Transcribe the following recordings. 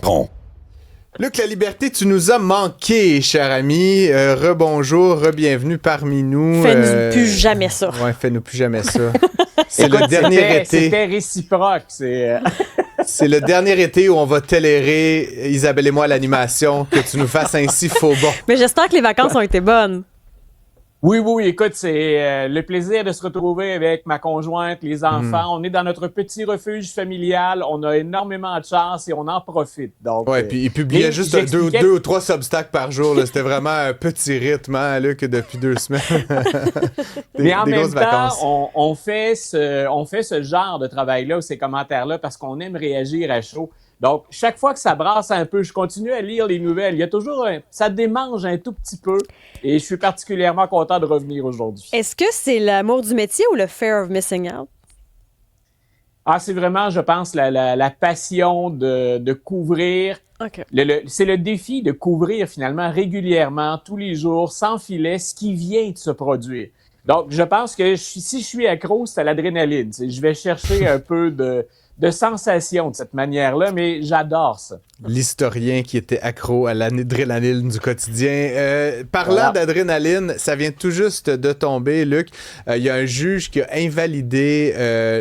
front. Luc La Liberté, tu nous as manqué, cher ami. Rebonjour, re-bienvenue parmi nous. Fais-nous plus jamais ça. Ouais, fais-nous plus jamais ça. C'est le dernier été. C'était réciproque. C'est le dernier été où on va tolérer, Isabelle et moi, à l'animation, que tu nous fasses ainsi faux bon. Mais j'espère que les vacances ont été bonnes. Oui, écoute, c'est le plaisir de se retrouver avec ma conjointe, les enfants. On est dans notre petit refuge familial. On a énormément de chance et on en profite. Donc, ouais, puis il publiait juste deux ou trois substacks par jour. Là. C'était vraiment un petit rythme, hein, Luc, depuis 2 semaines. Mais en même temps, on fait ce genre de travail-là, ou ces commentaires-là, parce qu'on aime réagir à chaud. Donc, chaque fois que ça brasse un peu, je continue à lire les nouvelles. Il y a toujours ça démange un tout petit peu et je suis particulièrement content de revenir aujourd'hui. Est-ce que c'est l'amour du métier ou le fear of missing out? Ah, c'est vraiment, je pense, la passion de couvrir. Okay. C'est le défi de couvrir finalement régulièrement, tous les jours, sans filet, ce qui vient de se produire. Donc, je pense que si je suis accro, c'est à l'adrénaline. Je vais chercher un peu de sensation de cette manière-là, mais j'adore ça. L'historien qui était accro à l'adrénaline du quotidien. Parlant d'adrénaline, ça vient tout juste de tomber, Luc. Il y a un juge qui a invalidé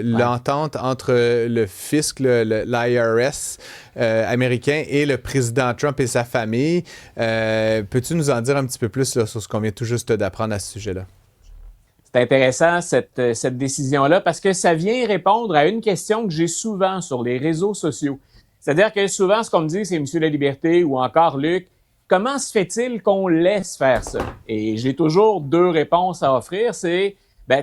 l'entente entre le fisc, l'IRS américain, et le président Trump et sa famille. Peux-tu nous en dire un petit peu plus là, sur ce qu'on vient tout juste d'apprendre à ce sujet-là? C'est intéressant, cette décision-là, parce que ça vient répondre à une question que j'ai souvent sur les réseaux sociaux. C'est-à-dire que souvent, ce qu'on me dit, c'est « Monsieur La Liberté » ou encore « Luc, comment se fait-il qu'on laisse faire ça? » Et j'ai toujours 2 réponses à offrir. C'est,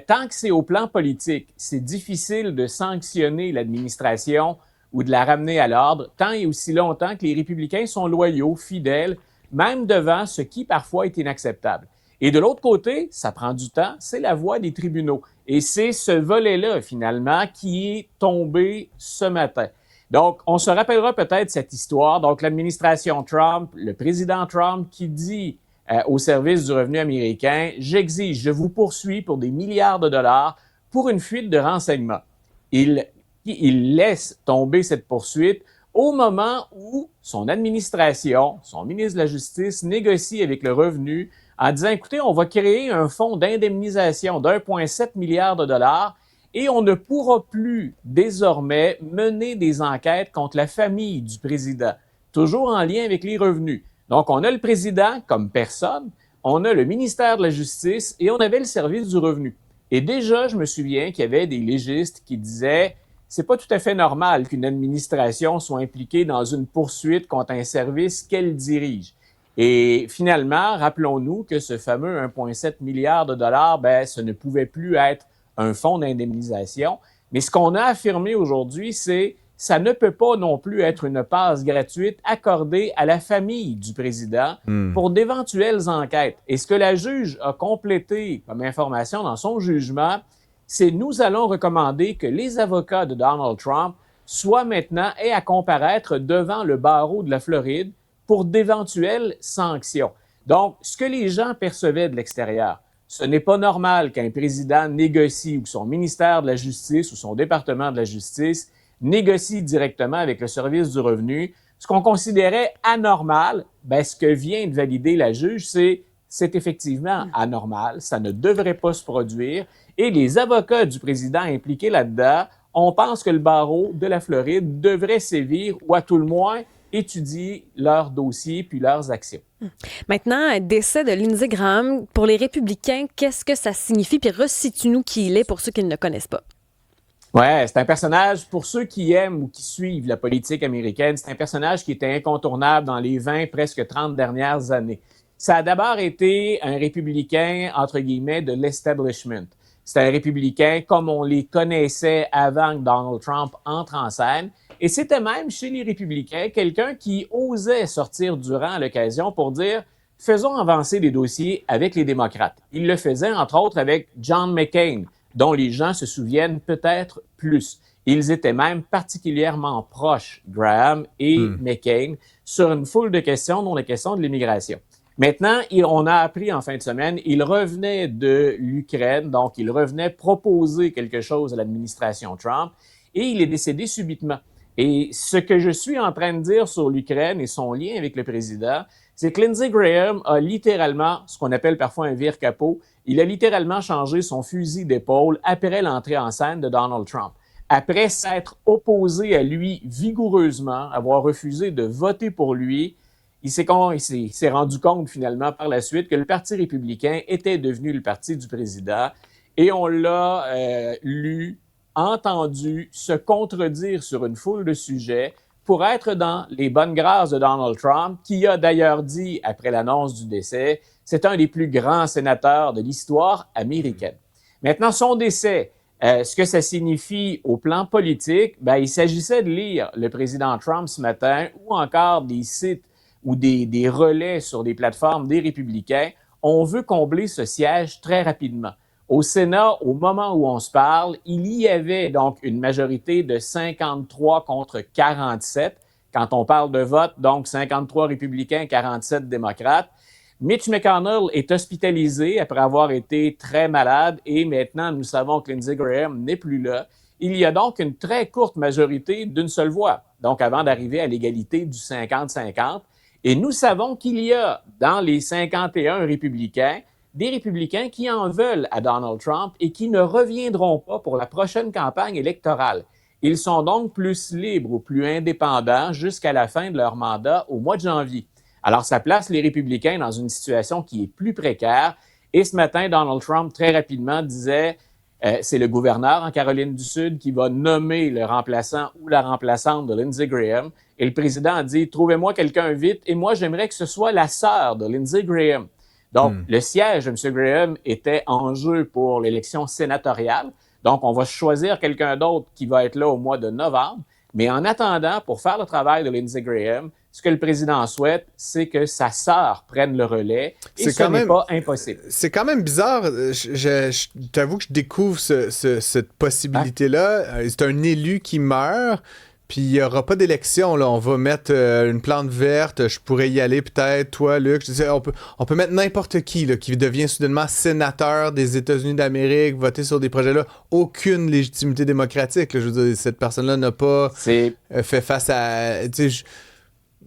tant que c'est au plan politique, c'est difficile de sanctionner l'administration ou de la ramener à l'ordre, tant et aussi longtemps que les républicains sont loyaux, fidèles, même devant ce qui parfois est inacceptable. Et de l'autre côté, ça prend du temps, c'est la voie des tribunaux. Et c'est ce volet-là, finalement, qui est tombé ce matin. Donc, on se rappellera peut-être cette histoire. Donc, l'administration Trump, le président Trump qui dit au service du revenu américain, « J'exige, je vous poursuis pour des milliards de dollars pour une fuite de renseignements. » Il laisse tomber cette poursuite au moment où son administration, son ministre de la Justice, négocie avec le revenu en disant, écoutez, on va créer un fonds d'indemnisation d'1,7 milliard de dollars et on ne pourra plus désormais mener des enquêtes contre la famille du président, toujours en lien avec les revenus. Donc, on a le président comme personne, on a le ministère de la Justice et on avait le service du revenu. Et déjà, je me souviens qu'il y avait des légistes qui disaient, c'est pas tout à fait normal qu'une administration soit impliquée dans une poursuite contre un service qu'elle dirige. Et finalement, rappelons-nous que ce fameux 1,7 milliard de dollars, ce ne pouvait plus être un fonds d'indemnisation. Mais ce qu'on a affirmé aujourd'hui, c'est ça ne peut pas non plus être une passe gratuite accordée à la famille du président pour d'éventuelles enquêtes. Et ce que la juge a complété comme information dans son jugement, c'est nous allons recommander que les avocats de Donald Trump soient maintenant et à comparaître devant le barreau de la Floride pour d'éventuelles sanctions. Donc, ce que les gens percevaient de l'extérieur, ce n'est pas normal qu'un président négocie ou que son ministère de la Justice ou son département de la Justice négocie directement avec le service du revenu. Ce qu'on considérait anormal, ce que vient de valider la juge, c'est effectivement anormal, ça ne devrait pas se produire. Et les avocats du président impliqués là-dedans, on pense que le barreau de la Floride devrait sévir ou à tout le moins étudier leurs dossiers puis leurs actions. Maintenant, décès de Lindsey Graham, pour les républicains, qu'est-ce que ça signifie? Puis resitue-nous qui il est pour ceux qui ne le connaissent pas. Ouais, c'est un personnage, pour ceux qui aiment ou qui suivent la politique américaine, c'est un personnage qui était incontournable dans les 20, presque 30 dernières années. Ça a d'abord été un républicain, entre guillemets, de l'establishment. C'est un républicain comme on les connaissait avant que Donald Trump entre en scène. Et c'était même chez les républicains quelqu'un qui osait sortir du rang à l'occasion pour dire « faisons avancer des dossiers avec les démocrates ». Il le faisait entre autres avec John McCain, dont les gens se souviennent peut-être plus. Ils étaient même particulièrement proches, Graham et McCain, sur une foule de questions, dont la question de l'immigration. Maintenant, on a appris en fin de semaine, il revenait de l'Ukraine, donc il revenait proposer quelque chose à l'administration Trump, et il est décédé subitement. Et ce que je suis en train de dire sur l'Ukraine et son lien avec le président, c'est que Lindsey Graham a littéralement, ce qu'on appelle parfois un vire-capot, il a littéralement changé son fusil d'épaule après l'entrée en scène de Donald Trump. Après s'être opposé à lui vigoureusement, avoir refusé de voter pour lui, il s'est rendu compte finalement par la suite que le Parti républicain était devenu le parti du président et on l'a lu, entendu se contredire sur une foule de sujets pour être dans les bonnes grâces de Donald Trump, qui a d'ailleurs dit, après l'annonce du décès, c'est un des plus grands sénateurs de l'histoire américaine. Maintenant, son décès, ce que ça signifie au plan politique, il s'agissait de lire le président Trump ce matin ou encore des sites ou des relais sur des plateformes des républicains. On veut combler ce siège très rapidement. Au Sénat, au moment où on se parle, il y avait donc une majorité de 53 contre 47. Quand on parle de vote, donc 53 républicains, 47 démocrates. Mitch McConnell est hospitalisé après avoir été très malade et maintenant, nous savons que Lindsey Graham n'est plus là. Il y a donc une très courte majorité d'une seule voix, donc avant d'arriver à l'égalité du 50-50. Et nous savons qu'il y a dans les 51 républicains des républicains qui en veulent à Donald Trump et qui ne reviendront pas pour la prochaine campagne électorale. Ils sont donc plus libres ou plus indépendants jusqu'à la fin de leur mandat au mois de janvier. Alors, ça place les républicains dans une situation qui est plus précaire. Et ce matin, Donald Trump, très rapidement, disait c'est le gouverneur en Caroline du Sud qui va nommer le remplaçant ou la remplaçante de Lindsey Graham. Et le président a dit, trouvez-moi quelqu'un vite et moi, j'aimerais que ce soit la sœur de Lindsey Graham. Donc, le siège de M. Graham était en jeu pour l'élection sénatoriale. Donc, on va choisir quelqu'un d'autre qui va être là au mois de novembre. Mais en attendant, pour faire le travail de Lindsey Graham, ce que le président souhaite, c'est que sa sœur prenne le relais. Et ce n'est pas impossible. C'est quand même bizarre. Je t'avoue que je découvre cette possibilité-là. C'est un élu qui meurt. Puis il n'y aura pas d'élection, là. On va mettre une plante verte. Je pourrais y aller peut-être, toi, Luc. On peut mettre n'importe qui là, qui devient soudainement sénateur des États-Unis d'Amérique, voter sur des projets-là. Aucune légitimité démocratique. Là. Je veux dire, cette personne-là n'a pas fait face à...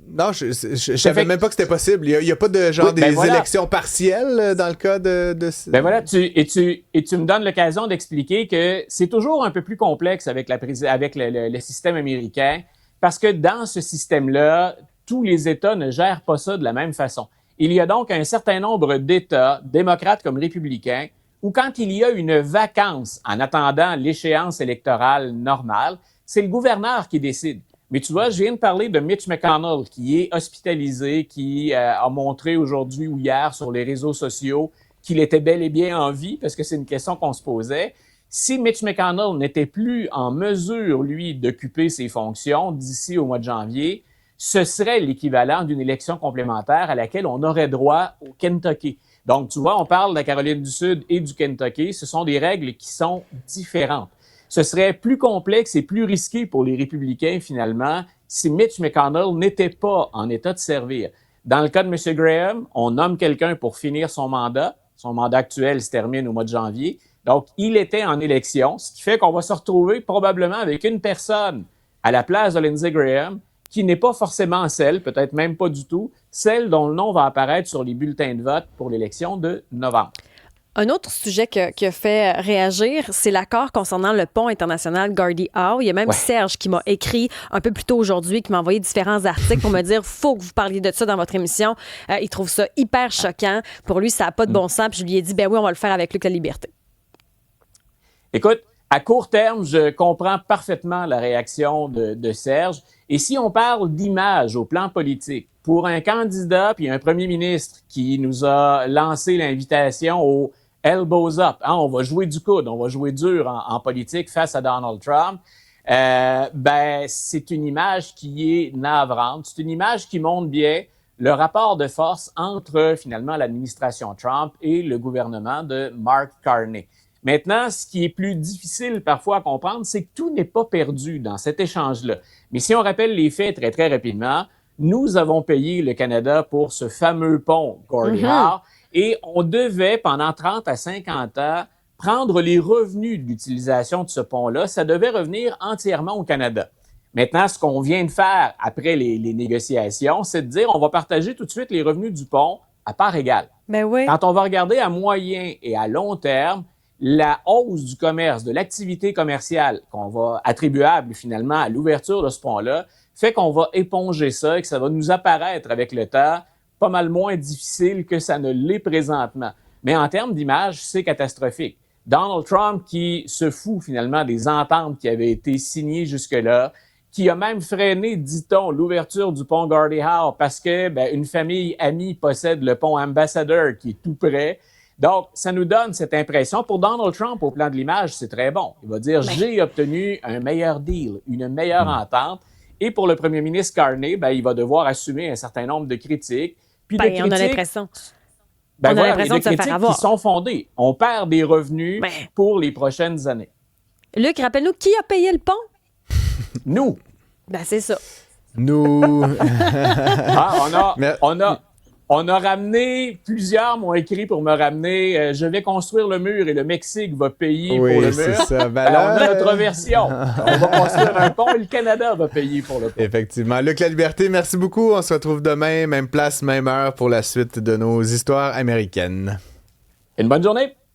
Non, je savais même pas que c'était possible. Il n'y a pas de genre élections partielles dans le cas de... voilà, tu me donnes l'occasion d'expliquer que c'est toujours un peu plus complexe avec le système américain parce que dans ce système-là, tous les États ne gèrent pas ça de la même façon. Il y a donc un certain nombre d'États, démocrates comme républicains, où quand il y a une vacance en attendant l'échéance électorale normale, c'est le gouverneur qui décide. Mais tu vois, je viens de parler de Mitch McConnell, qui est hospitalisé, qui a montré aujourd'hui ou hier sur les réseaux sociaux qu'il était bel et bien en vie, parce que c'est une question qu'on se posait. Si Mitch McConnell n'était plus en mesure, lui, d'occuper ses fonctions d'ici au mois de janvier, ce serait l'équivalent d'une élection complémentaire à laquelle on aurait droit au Kentucky. Donc, tu vois, on parle de la Caroline du Sud et du Kentucky. Ce sont des règles qui sont différentes. Ce serait plus complexe et plus risqué pour les républicains, finalement, si Mitch McConnell n'était pas en état de servir. Dans le cas de M. Graham, on nomme quelqu'un pour finir son mandat. Son mandat actuel se termine au mois de janvier. Donc, il était en élection, ce qui fait qu'on va se retrouver probablement avec une personne à la place de Lindsey Graham qui n'est pas forcément celle, peut-être même pas du tout, celle dont le nom va apparaître sur les bulletins de vote pour l'élection de novembre. Un autre sujet qui a fait réagir, c'est l'accord concernant le pont international Gordie Howe. Il y a même Serge qui m'a écrit un peu plus tôt aujourd'hui, qui m'a envoyé différents articles pour me dire « faut que vous parliez de ça dans votre émission ». Il trouve ça hyper choquant. Pour lui, ça n'a pas de bon sens. Puis je lui ai dit « ben oui, on va le faire avec Luc La Liberté ». Écoute, à court terme, je comprends parfaitement la réaction de Serge. Et si on parle d'image au plan politique, pour un candidat puis un premier ministre qui nous a lancé l'invitation au elbows up, on va jouer du coude, on va jouer dur en politique face à Donald Trump, c'est une image qui est navrante. C'est une image qui montre bien le rapport de force entre, finalement, l'administration Trump et le gouvernement de Mark Carney. Maintenant, ce qui est plus difficile parfois à comprendre, c'est que tout n'est pas perdu dans cet échange-là. Mais si on rappelle les faits très, très rapidement, nous avons payé le Canada pour ce fameux pont Gordie Howe et on devait, pendant 30 à 50 ans, prendre les revenus de l'utilisation de ce pont-là. Ça devait revenir entièrement au Canada. Maintenant, ce qu'on vient de faire après les négociations, c'est de dire on va partager tout de suite les revenus du pont à part égale. Ben oui. Quand on va regarder à moyen et à long terme, la hausse du commerce, de l'activité commerciale qu'on va attribuable finalement à l'ouverture de ce pont-là, fait qu'on va éponger ça et que ça va nous apparaître avec le temps pas mal moins difficile que ça ne l'est présentement. Mais en termes d'image, c'est catastrophique. Donald Trump qui se fout finalement des ententes qui avaient été signées jusque-là, qui a même freiné, dit-on, l'ouverture du pont Gordie Howe parce que une famille amie possède le pont Ambassador qui est tout près. Donc, ça nous donne cette impression. Pour Donald Trump, au plan de l'image, c'est très bon. Il va dire, j'ai obtenu un meilleur deal, une meilleure entente. Et pour le premier ministre Carney, il va devoir assumer un certain nombre de critiques. Puis on a l'impression. On a l'impression de se faire avoir. Qui sont fondées. On perd des revenus pour les prochaines années. Luc, rappelle-nous, qui a payé le pont? Nous. C'est ça. Nous. On a ramené, plusieurs m'ont écrit pour me ramener, je vais construire le mur et le Mexique va payer pour le mur. C'est ça. On a notre version. On va construire un pont et le Canada va payer pour le pont. Effectivement. Luc Laliberté, merci beaucoup. On se retrouve demain, même place, même heure pour la suite de nos histoires américaines. Une bonne journée.